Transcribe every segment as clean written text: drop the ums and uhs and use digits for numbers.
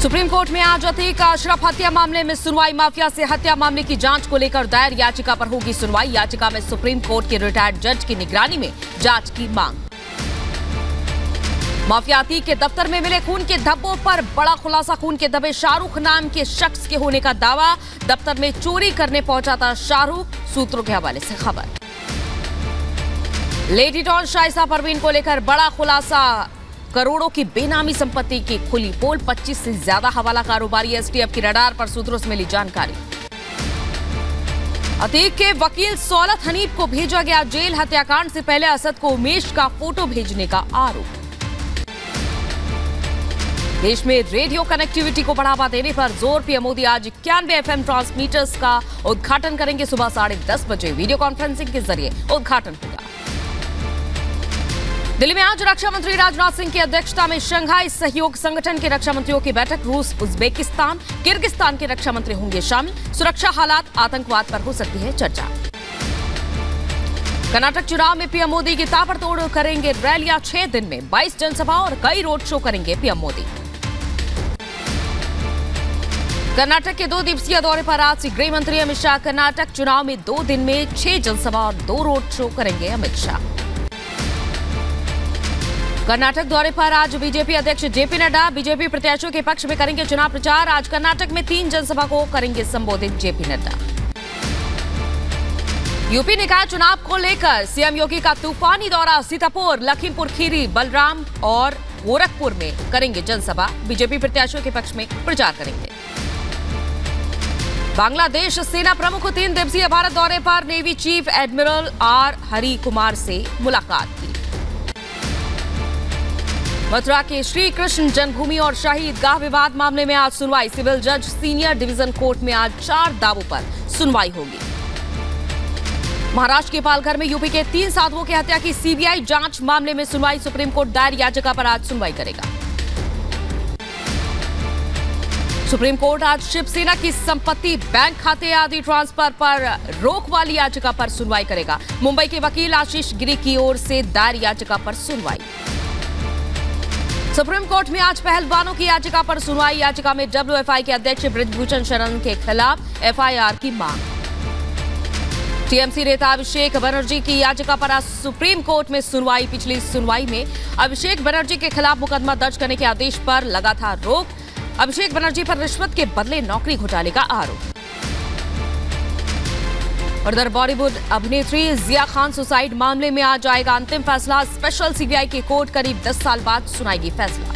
Supreme court में आज अतीक अशरफ हत्या मामले में सुनवाई। माफिया से हत्या मामले की जांच को लेकर दायर याचिका पर होगी सुनवाई। याचिका में सुप्रीम कोर्ट के रिटायर्ड जज की निगरानी में जांच की मांग। माफिया अतीक के दफ्तर में मिले खून के धब्बों पर बड़ा खुलासा। खून के धब्बे शाहरुख नाम के शख्स के होने का दावा। दफ्तर में चोरी करने पहुंचा था शाहरुख, सूत्रों के हवाले से खबर। लेडी डॉन शाइसा परवीन को लेकर बड़ा खुलासा। करोड़ों की बेनामी संपत्ति की खुली पोल। 25 से ज्यादा हवाला कारोबारी एसटीएफ की रडार पर सूत्रों से मिली जानकारी। अतीक के वकील सौलत हनीफ को भेजा गया जेल। हत्याकांड से पहले असद को उमेश का फोटो भेजने का आरोप। देश में रेडियो कनेक्टिविटी को बढ़ावा देने पर जोर। पीएम मोदी आज 91 FM ट्रांसमीटर्स का उद्घाटन करेंगे। सुबह 10:30 बजे वीडियो कॉन्फ्रेंसिंग के जरिए उद्घाटन होगा। दिल्ली में आज रक्षा मंत्री राजनाथ सिंह की अध्यक्षता में शंघाई सहयोग संगठन के रक्षा मंत्रियों की बैठक। रूस, उज्बेकिस्तान, किर्गिस्तान के रक्षा मंत्री होंगे शामिल। सुरक्षा हालात, आतंकवाद पर हो सकती है चर्चा। कर्नाटक चुनाव में पीएम मोदी की ताबड़तोड़ करेंगे रैलियां। 6 दिन में 22 जनसभा और कई रोड शो करेंगे पीएम मोदी। कर्नाटक के 2 दिवसीय दौरे पर आज से गृह मंत्री अमित शाह। कर्नाटक चुनाव में 2 दिन में 6 जनसभा और 2 रोड शो करेंगे अमित शाह। कर्नाटक दौरे पर आज बीजेपी अध्यक्ष जेपी नड्डा बीजेपी प्रत्याशियों के पक्ष में करेंगे चुनाव प्रचार। आज कर्नाटक में 3 जनसभा को करेंगे संबोधित जेपी नड्डा। यूपी निकाय चुनाव को लेकर सीएम योगी का तूफानी दौरा। सीतापुर, लखीमपुर खीरी, बलराम और गोरखपुर में करेंगे जनसभा। बीजेपी प्रत्याशियों के पक्ष में प्रचार करेंगे। बांग्लादेश सेना प्रमुख 3 दिवसीय भारत दौरे पर। Navy chief admiral R Hari Kumar से मुलाकात की। मथुरा के श्री कृष्ण जन्मभूमि और शाही ईदगाह विवाद मामले में आज सुनवाई। सिविल जज सीनियर डिवीजन कोर्ट में आज 4 दावों पर सुनवाई होगी। महाराष्ट्र के पालघर में यूपी के 3 साधुओं की हत्या की सीबीआई जांच मामले में सुनवाई। सुप्रीम कोर्ट दायर याचिका पर आज सुनवाई करेगा। सुप्रीम कोर्ट आज शिवसेना की संपत्ति, बैंक खाते आदि ट्रांसफर पर रोक वाली याचिका पर सुनवाई करेगा। मुंबई के वकील आशीष गिरी की ओर से दायर याचिका पर सुनवाई। सुप्रीम कोर्ट में आज पहलवानों की याचिका पर सुनवाई। याचिका में डब्ल्यूएफआई के अध्यक्ष बृजभूषण शरण के खिलाफ एफआईआर की मांग। टीएमसी नेता अभिषेक बनर्जी की याचिका पर आज सुप्रीम कोर्ट में सुनवाई। पिछली सुनवाई में अभिषेक बनर्जी के खिलाफ मुकदमा दर्ज करने के आदेश पर लगा था रोक। अभिषेक बनर्जी पर रिश्वत के बदले नौकरी घोटाले का आरोप। उधर बॉलीवुड अभिनेत्री जिया खान सुसाइड मामले में आज आएगा अंतिम फैसला। स्पेशल सीबीआई की कोर्ट करीब 10 साल बाद सुनाएगी फैसला।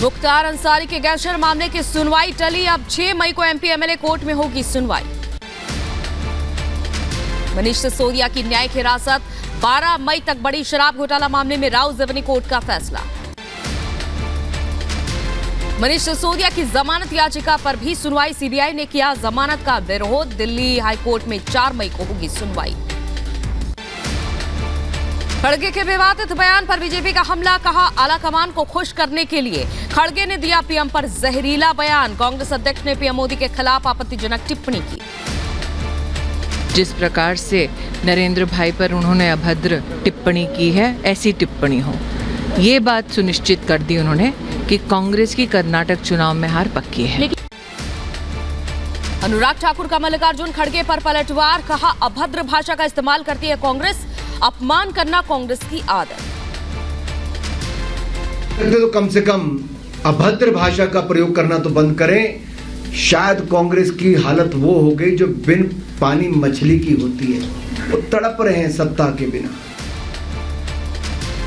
मुख्तार अंसारी के गैंगस्टर मामले की सुनवाई टली। अब 6 मई को एमपी एमएलए कोर्ट में होगी सुनवाई। मनीष सिसोदिया की न्यायिक हिरासत 12 मई तक। बड़ी शराब घोटाला मामले में राउ ज़ेवनी कोर्ट का फैसला। मनीष सिसोदिया की जमानत याचिका पर भी सुनवाई। सीबीआई ने किया जमानत का विरोध। दिल्ली हाईकोर्ट में 4 मई को होगी सुनवाई। खड़गे के विवादित बयान पर बीजेपी का हमला। कहा आलाकमान को खुश करने के लिए खड़गे ने दिया पीएम पर जहरीला बयान। कांग्रेस अध्यक्ष ने पीएम मोदी के खिलाफ आपत्तिजनक टिप्पणी की। जिस प्रकार से नरेंद्र भाई पर उन्होंने अभद्र टिप्पणी की है, ऐसी टिप्पणी हो, ये बात सुनिश्चित कर दी उन्होंने कि कांग्रेस की कर्नाटक चुनाव में हार पक्की है। अनुराग ठाकुर का मल्लिकार्जुन खड़गे पर पलटवार। कहा अभद्र भाषा का इस्तेमाल करती है कांग्रेस। अपमान करना कांग्रेस की आदत। तो कम से कम अभद्र भाषा का प्रयोग करना तो बंद करें। शायद कांग्रेस की हालत वो हो गई जो बिन पानी मछली की होती है। वो तड़प रहे हैं सत्ता के बिना।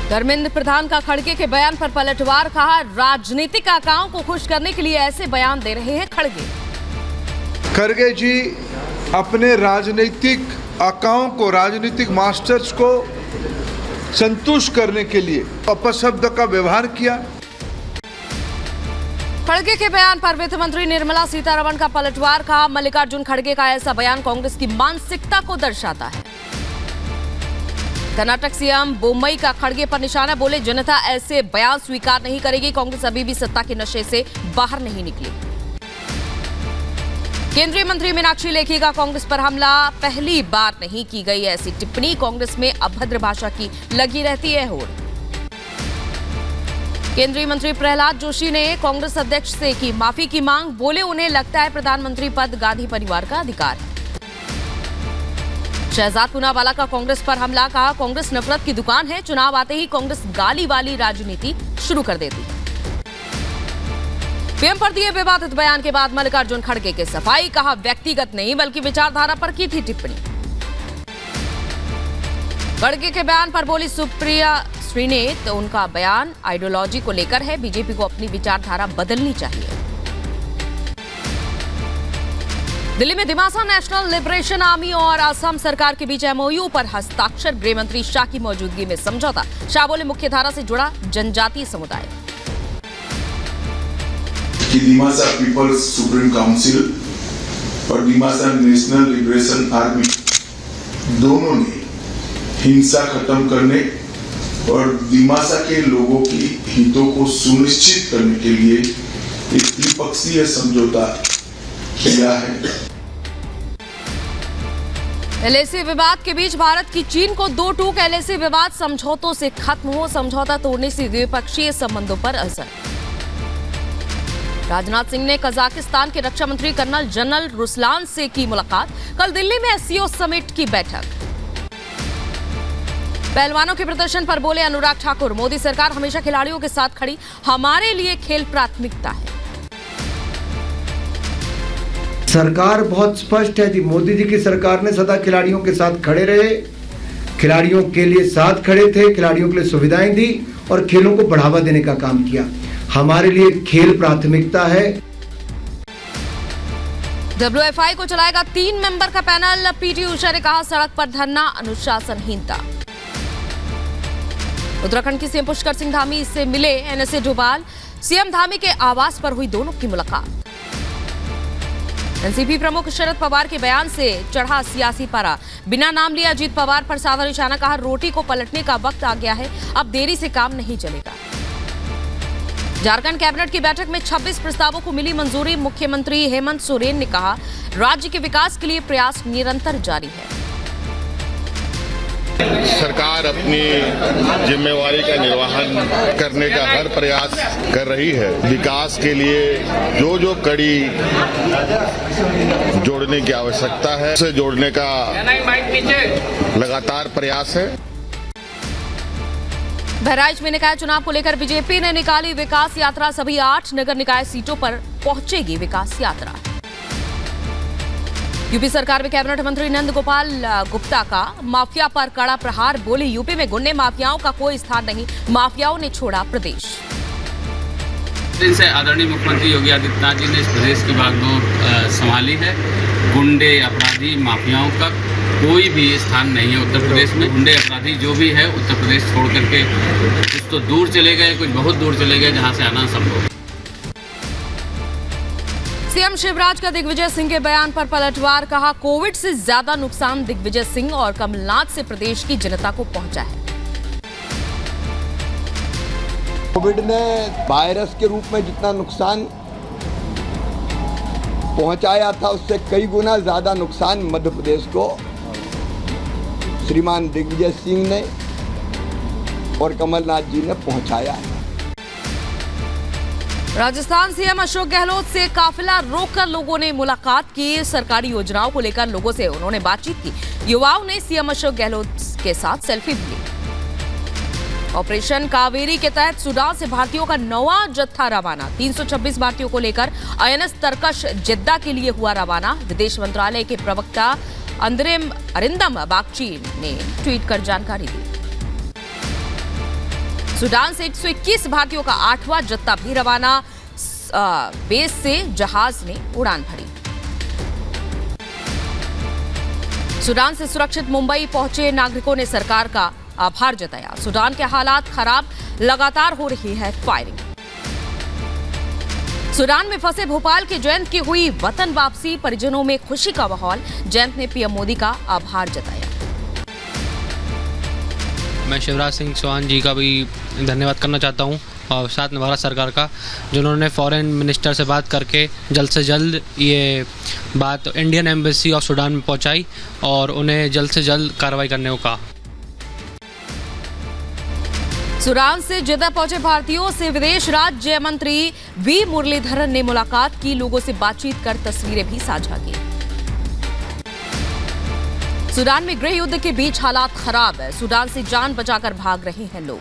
धर्मेंद्र प्रधान का खड़गे के बयान पर पलटवार। कहा राजनीतिक आकाओं को खुश करने के लिए ऐसे बयान दे रहे हैं खड़गे। खड़गे जी अपने राजनीतिक आकाओं को, राजनीतिक मास्टर्स को संतुष्ट करने के लिए अपशब्द का व्यवहार किया। खड़गे के बयान पर वित्त मंत्री निर्मला सीतारमण का पलटवार। कहा मल्लिकार्जुन खड़गे का ऐसा बयान कांग्रेस की मानसिकता को दर्शाता है। कर्नाटक सीएम बोम्मई का खड़गे पर निशाना। बोले जनता ऐसे बयान स्वीकार नहीं करेगी। कांग्रेस अभी भी सत्ता के नशे से बाहर नहीं निकली। केंद्रीय मंत्री मीनाक्षी लेखी का कांग्रेस पर हमला। पहली बार नहीं की गई ऐसी टिप्पणी। कांग्रेस में अभद्र भाषा की लगी रहती है होड़। केंद्रीय मंत्री प्रहलाद जोशी ने कांग्रेस अध्यक्ष से की माफी की मांग। बोले उन्हें लगता है प्रधानमंत्री पद गांधी परिवार का अधिकार है। शहजाद पूनावाला का कांग्रेस पर हमला। कहा कांग्रेस नफरत की दुकान है, चुनाव आते ही कांग्रेस गाली वाली राजनीति शुरू कर देती है। पीएम पर दिए विवादित बयान के बाद मल्लिकार्जुन खड़गे के सफाई। कहा व्यक्तिगत नहीं बल्कि विचारधारा पर की थी टिप्पणी। खड़गे के बयान पर बोली सुप्रिया श्रीनेत, उनका बयान आइडियोलॉजी को लेकर है, बीजेपी को अपनी विचारधारा बदलनी चाहिए। दिल्ली में दिमासा नेशनल लिबरेशन आर्मी और असम सरकार के बीच एमओयू पर हस्ताक्षर। गृह मंत्री शाह की मौजूदगी में समझौता। शाह बोले मुख्यधारा से जुड़ा जनजातीय समुदाय। दिमासा पीपल्स सुप्रीम काउंसिल और दिमासा नेशनल लिबरेशन आर्मी दोनों ने हिंसा खत्म करने और दिमासा के लोगों की हितों को सुनिश्चित करने के लिए एक द्विपक्षीय समझौता किया है। एलएसी विवाद के बीच भारत की चीन को दो टूक। एलएसी विवाद समझौतों से खत्म हो, समझौता तोड़ने से द्विपक्षीय संबंधों पर असर। राजनाथ सिंह ने कजाकिस्तान के रक्षा मंत्री कर्नल जनरल रुसलान से की मुलाकात। कल दिल्ली में एससीओ समिट की बैठक। पहलवानों के प्रदर्शन पर बोले अनुराग ठाकुर, मोदी सरकार हमेशा खिलाड़ियों के साथ खड़ी, हमारे लिए खेल प्राथमिकता है। सरकार बहुत स्पष्ट है जी। मोदी जी की सरकार ने सदा खिलाड़ियों के साथ खड़े रहे, खिलाड़ियों के लिए साथ खड़े थे, खिलाड़ियों के लिए सुविधाएं दी और खेलों को बढ़ावा देने का काम किया। हमारे लिए खेल प्राथमिकता है। WFI को चलाएगा 3 मेंबर का पैनल। पीटी उषा ने कहा सड़क पर धरना अनुशासनहीनता। उत्तराखंड की सीएम पुष्कर सिंह धामी से मिले एनएसए डोभाल। सीएम धामी के आवास पर हुई दोनों की मुलाकात। एनसीपी प्रमुख शरद पवार के बयान से चढ़ा सियासी पारा। बिना नाम लिए अजीत पवार पर साधा निशाना। कहा रोटी को पलटने का वक्त आ गया है, अब देरी से काम नहीं चलेगा। झारखंड कैबिनेट की बैठक में 26 प्रस्तावों को मिली मंजूरी। मुख्यमंत्री हेमंत सोरेन ने कहा राज्य के विकास के लिए प्रयास निरंतर जारी है। सरकार अपनी जिम्मेवारी का निर्वहन करने का हर प्रयास कर रही है। विकास के लिए जो जो कड़ी जोड़ने की आवश्यकता है उसे जोड़ने का लगातार प्रयास है। बहराइच में निकाय चुनाव को लेकर बीजेपी ने निकाली विकास यात्रा। सभी 8 नगर निकाय सीटों पर पहुंचेगी विकास यात्रा। यूपी सरकार में कैबिनेट मंत्री नंद गोपाल गुप्ता का माफिया पर कड़ा प्रहार। बोले यूपी में गुंडे माफियाओं का कोई स्थान नहीं, माफियाओं ने छोड़ा प्रदेश। दिन से आदरणीय मुख्यमंत्री योगी आदित्यनाथ जी ने इस प्रदेश की बागडोर संभाली है। गुंडे अपराधी माफियाओं का कोई भी स्थान नहीं है उत्तर प्रदेश में। गुंडे अपराधी जो भी है उत्तर प्रदेश छोड़ करके कुछ तो दूर चले गए, कुछ बहुत दूर चले गए जहां से आना संभव। सीएम शिवराज का दिग्विजय सिंह के बयान पर पलटवार। कहा कोविड से ज्यादा नुकसान दिग्विजय सिंह और कमलनाथ से प्रदेश की जनता को पहुंचा है। कोविड ने वायरस के रूप में जितना नुकसान पहुंचाया था उससे कई गुना ज्यादा नुकसान मध्य प्रदेश को श्रीमान दिग्विजय सिंह ने और कमलनाथ जी ने पहुंचाया है। राजस्थान सीएम अशोक गहलोत से काफिला रोककर लोगों ने मुलाकात की। सरकारी योजनाओं को लेकर लोगों से उन्होंने बातचीत की। युवाओं ने सीएम अशोक गहलोत के साथ सेल्फी भी ली। ऑपरेशन कावेरी के तहत सूडान से भारतीयों का 9वां जत्था रवाना। 326 भारतीयों को लेकर आईएनएस तरकश जिद्दा के लिए हुआ रवाना। विदेश मंत्रालय के प्रवक्ता अरिंदम बागची ने ट्वीट कर जानकारी दी। सूडान से 121 भारतीयों का 8वां जत्था भी रवाना। बेस से जहाज ने उड़ान भरी। सूडान से सुरक्षित मुंबई पहुंचे नागरिकों ने सरकार का आभार जताया। सूडान के हालात खराब, लगातार हो रही है फायरिंग। सूडान में फंसे भोपाल के जयंत की हुई वतन वापसी। परिजनों में खुशी का माहौल। जयंत ने पीएम मोदी का आभार जताया। मैं शिवराज सिंह चौहान जी का भी धन्यवाद करना चाहता हूं और साथ में भारत सरकार का, जिन्होंने फॉरेन मिनिस्टर से बात करके जल्द से जल्द ये बात इंडियन एम्बेसी ऑफ सूडान में पहुंचाई और उन्हें जल्द से जल्द कार्रवाई करने को कहा। सूडान से जेद्दा पहुंचे भारतीयों से विदेश राज्य मंत्री वी मुरलीधरन ने मुलाकात की, लोगों से बातचीत कर तस्वीरें भी साझा की। सूडान में गृह युद्ध के बीच हालात खराब है, सूडान से जान बचाकर भाग रहे हैं लोग।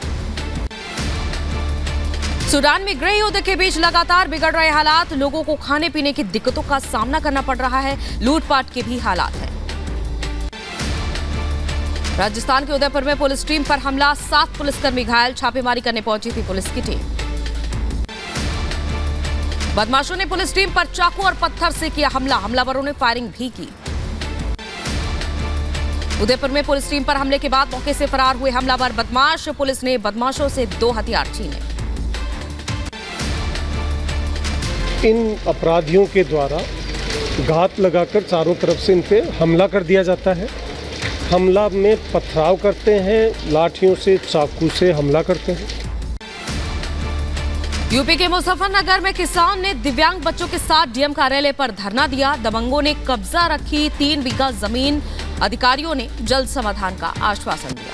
सूडान में गृह युद्ध के बीच लगातार बिगड़ रहे हालात, लोगों को खाने पीने की दिक्कतों का सामना करना पड़ रहा है, लूटपाट के भी हालात हैं। राजस्थान के उदयपुर में पुलिस टीम पर हमला, 7 पुलिसकर्मी घायल, छापेमारी करने पहुंची थी पुलिस की टीम। बदमाशों ने पुलिस टीम पर चाकू और पत्थर से किया हमला, हमलावरों ने फायरिंग भी की। उदयपुर में पुलिस टीम पर हमले के बाद मौके से फरार हुए हमलावर बदमाश, पुलिस ने बदमाशों से 2 हथियार छीने। इन अपराधियों के द्वारा घात लगाकर चारों तरफ से इन पे हमला कर दिया जाता है। हमला में पथराव करते हैं, लाठियों से, चाकू से हमला करते हैं। यूपी के मुजफ्फरनगर में किसान ने दिव्यांग बच्चों के साथ डीएम कार्यालय पर धरना दिया, दबंगों ने कब्जा रखी 3 बीघा जमीन, अधिकारियों ने जल्द समाधान का आश्वासन दिया।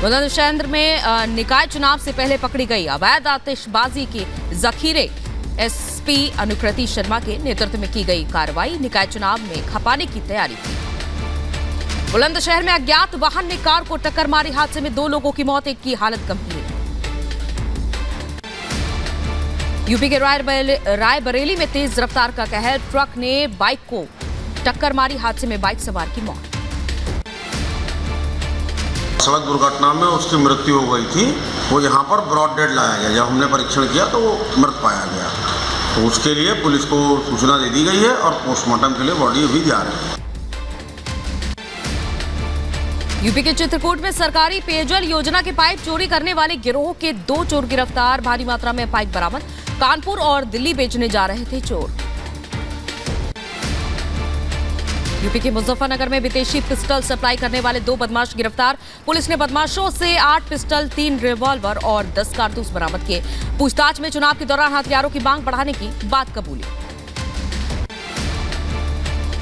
बुलंदशहर में निकाय चुनाव से पहले पकड़ी गई अवैध आतिशबाजी की जखीरे, एसपी अनुकृति शर्मा के नेतृत्व में की गई कार्रवाई, निकाय चुनाव में खपाने की तैयारी की। बुलंदशहर में अज्ञात वाहन ने कार को टक्कर मारी, हादसे में 2 लोगों की मौत, एक की हालत गंभीर। यूपी के रायबरेली में तेज रफ्तार का कहर, ट्रक ने बाइक को टक्कर मारी, हादसे में बाइक सवार की मौत। सड़क दुर्घटना में उसकी मृत्यु हो गई थी, वो यहाँ पर ब्रॉड डेड लाया गया, जब हमने परीक्षण किया तो वो मृत पाया गया, तो उसके लिए पुलिस को सूचना दे दी गई है और पोस्टमार्टम के लिए बॉडी अभी जा रही है। यूपी के चित्रकूट में सरकारी पेयजल योजना के पाइप चोरी करने वाले गिरोह के 2 चोर गिरफ्तार, भारी मात्रा में पाइप बरामद, कानपुर और दिल्ली बेचने जा रहे थे चोर। यूपी के मुजफ्फरनगर में विदेशी पिस्टल सप्लाई करने वाले 2 बदमाश गिरफ्तार, पुलिस ने बदमाशों से 8 पिस्टल, 3 रिवॉल्वर और 10 कारतूस बरामद किए। पूछताछ में चुनाव के दौरान हथियारों की मांग बढ़ाने की बात कबूली।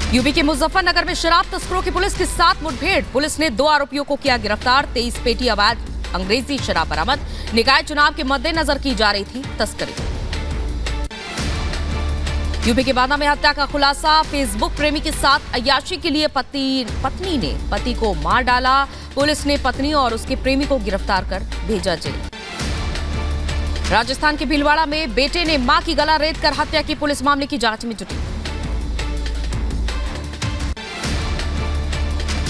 यूपी के मुजफ्फरनगर में शराब तस्करों की पुलिस के साथ मुठभेड़, पुलिस ने 2 आरोपियों को किया गिरफ्तार, 23 पेटी अवैध अंग्रेजी शराब बरामद, निकाय चुनाव के मद्देनजर की जा रही थी तस्करी। यूपी के बांदा में हत्या का खुलासा, फेसबुक प्रेमी के साथ अय्याशी के लिए पत्नी ने पति को मार डाला, पुलिस ने पत्नी और उसके प्रेमी को गिरफ्तार कर भेजा जेल। राजस्थान के भीलवाड़ा में बेटे ने मां की गला रेत कर हत्या की, पुलिस मामले की जांच में जुटी।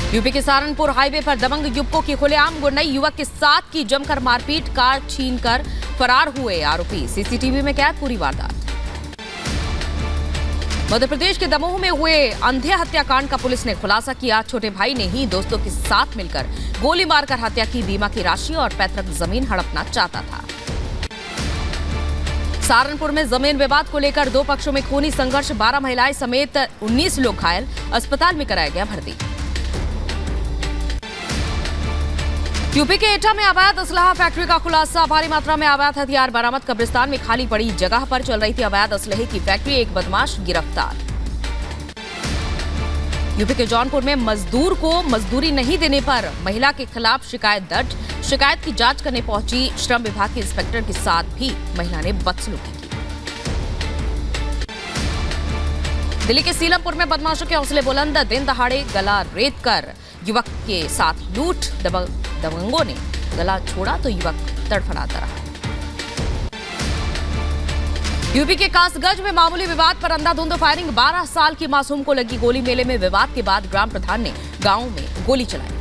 यूपी के सहारनपुर हाईवे पर दबंग युवकों की खुलेआम गुंडई, युवक के साथ की जमकर मारपीट, कार छीनकर फरार हुए आरोपी, सीसीटीवी में कैद पूरी वारदात। मध्य प्रदेश के दमोह में हुए अंधे हत्याकांड का पुलिस ने खुलासा किया, छोटे भाई ने ही दोस्तों के साथ मिलकर गोली मारकर हत्या की, बीमा की राशि और पैतृक जमीन हड़पना चाहता था। सहारनपुर में जमीन विवाद को लेकर 2 पक्षों में खूनी संघर्ष, 12 महिलाएं समेत 19 लोग घायल, अस्पताल में कराया गया भर्ती। यूपी के एटा में अवैध असलहा फैक्ट्री का खुलासा, भारी मात्रा में अवैध हथियार बरामद, कब्रिस्तान में खाली पड़ी जगह पर चल रही थी अवैध असलहे की फैक्ट्री, एक बदमाश गिरफ्तार। यूपी के जौनपुर में मजदूर को मजदूरी नहीं देने पर महिला के खिलाफ शिकायत दर्ज, शिकायत की जांच करने पहुंची श्रम विभाग के इंस्पेक्टर के साथ भी महिला ने बदसलूकी की। दिल्ली के सीलमपुर में बदमाशों के हौसले बुलंद, दिन दहाड़े गला रेत कर युवक के साथ लूट, दबंगों ने गला छोड़ा तो युवक तड़फड़ाता रहा। यूपी के कासगंज में मामूली विवाद पर अंधाधुंध फायरिंग, 12 साल की मासूम को लगी गोली, मेले में विवाद के बाद ग्राम प्रधान ने गांव में गोली चलाई।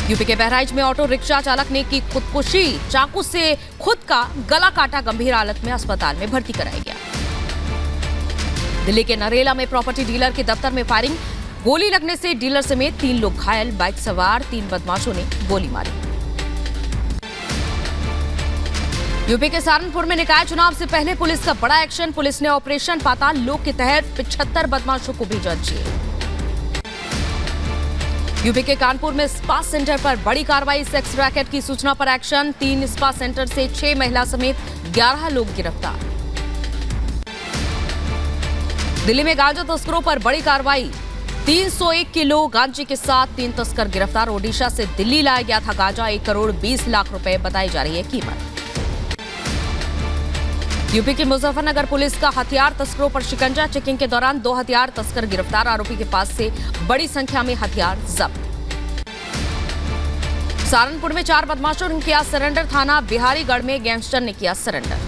यूपी के बहराइच में ऑटो रिक्शा चालक ने की खुदकुशी, चाकू से खुद का गला काटा, गंभीर हालत में अस्पताल में भर्ती कराया गया। दिल्ली के नरेला में प्रॉपर्टी डीलर के दफ्तर में फायरिंग, गोली लगने से डीलर समेत 3 लोग घायल, बाइक सवार 3 बदमाशों ने गोली मारी। यूपी के सहारनपुर में निकाय चुनाव से पहले पुलिस का बड़ा एक्शन, पुलिस ने ऑपरेशन पाताल लोक के तहत 75 बदमाशों को भेजा जेल। यूपी के कानपुर में स्पा सेंटर पर बड़ी कार्रवाई, सेक्स रैकेट की सूचना पर एक्शन, 3 स्पा सेंटर से 6 महिला समेत 11 लोग गिरफ्तार। दिल्ली में गांजा तस्करों पर बड़ी कार्रवाई, 301 किलो गांजे के साथ 3 तस्कर गिरफ्तार। ओडिशा से दिल्ली लाया गया था गांजा। 1 करोड़ 20 लाख रुपए बताई जा रही है कीमत। यूपी के मुजफ्फरनगर पुलिस का हथियार तस्करों पर शिकंजा। चेकिंग के दौरान 2 हथियार तस्कर गिरफ्तार। आरोपी के पास से बड़ी संख्या में हथियार जब्त। सहारनपुर में 4 बदमाशों ने किया सरेंडर। थाना बिहारीगढ़ में गैंगस्टर ने किया सरेंडर।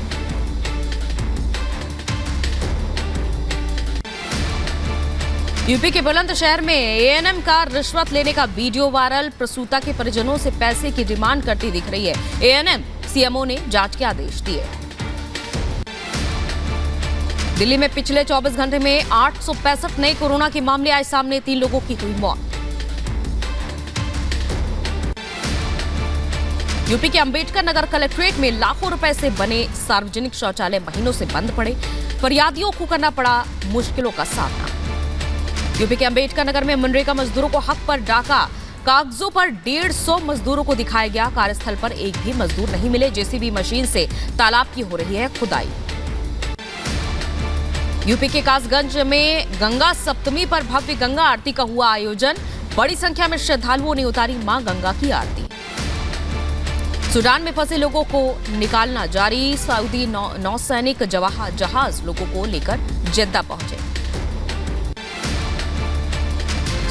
यूपी के बुलंदशहर में एएनएम का रिश्वत लेने का वीडियो वायरल। प्रसूता के परिजनों से पैसे की डिमांड करती दिख रही है एएनएम। सीएमओ ने जांच के आदेश दिए। दिल्ली में पिछले 24 घंटे में 865 नए कोरोना के मामले आए सामने। 3 लोगों की हुई मौत। यूपी के अंबेडकर नगर कलेक्ट्रेट में लाखों रुपए से बने सार्वजनिक शौचालय महीनों से बंद पड़े। फरियादियों को करना पड़ा मुश्किलों का सामना। यूपी के अंबेडकर नगर में मनरेगा मजदूरों को हक पर डाका। कागजों पर 150 मजदूरों को दिखाया गया। कार्यस्थल पर एक भी मजदूर नहीं मिले। जेसीबी मशीन से तालाब की हो रही है खुदाई। यूपी के कासगंज में गंगा सप्तमी पर भव्य गंगा आरती का हुआ आयोजन। बड़ी संख्या में श्रद्धालुओं ने उतारी मां गंगा की आरती। सूडान में फंसे लोगों को निकालना जारी। सऊदी नौसैनिक जहाज लोगों को लेकर जेद्दा पहुंचे।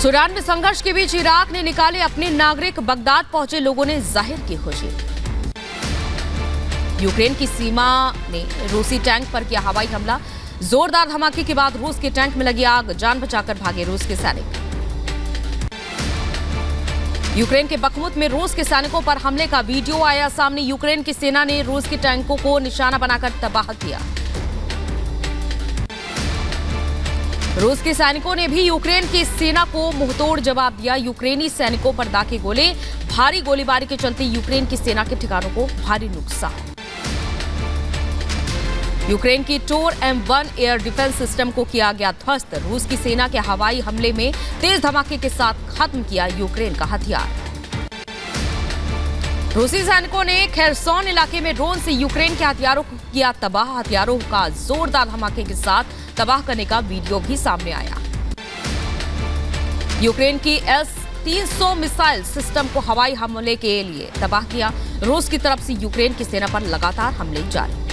सूडान में संघर्ष के बीच इराक ने निकाले अपने नागरिक। बगदाद पहुंचे लोगों ने जाहिर की खुशी। यूक्रेन की सीमा ने रूसी टैंक पर किया हवाई हमला। जोरदार धमाके के बाद रूस के टैंक में लगी आग। जान बचाकर भागे रूस के सैनिक। यूक्रेन के बखमुत में रूस के सैनिकों पर हमले का वीडियो आया सामने। यूक्रेन की सेना ने रूस के टैंकों को निशाना बनाकर तबाह किया। रूस के सैनिकों ने भी यूक्रेन की सेना को मुंहतोड़ जवाब दिया। यूक्रेनी सैनिकों पर दागे गोले। भारी गोलीबारी के चलते यूक्रेन की सेना के ठिकानों को भारी नुकसान। यूक्रेन की टोर M1 एयर डिफेंस सिस्टम को किया गया ध्वस्त। रूस की सेना के हवाई हमले में तेज धमाके के साथ खत्म किया यूक्रेन का हथियार। रूसी सैनिकों ने खेरसोन इलाके में ड्रोन से यूक्रेन के हथियारों को किया तबाह। हथियारों का जोरदार धमाके के साथ तबाह करने का वीडियो भी सामने आया। यूक्रेन की S-300 मिसाइल सिस्टम को हवाई हमले के लिए तबाह किया। रूस की तरफ से यूक्रेन की सेना पर लगातार हमले जारी।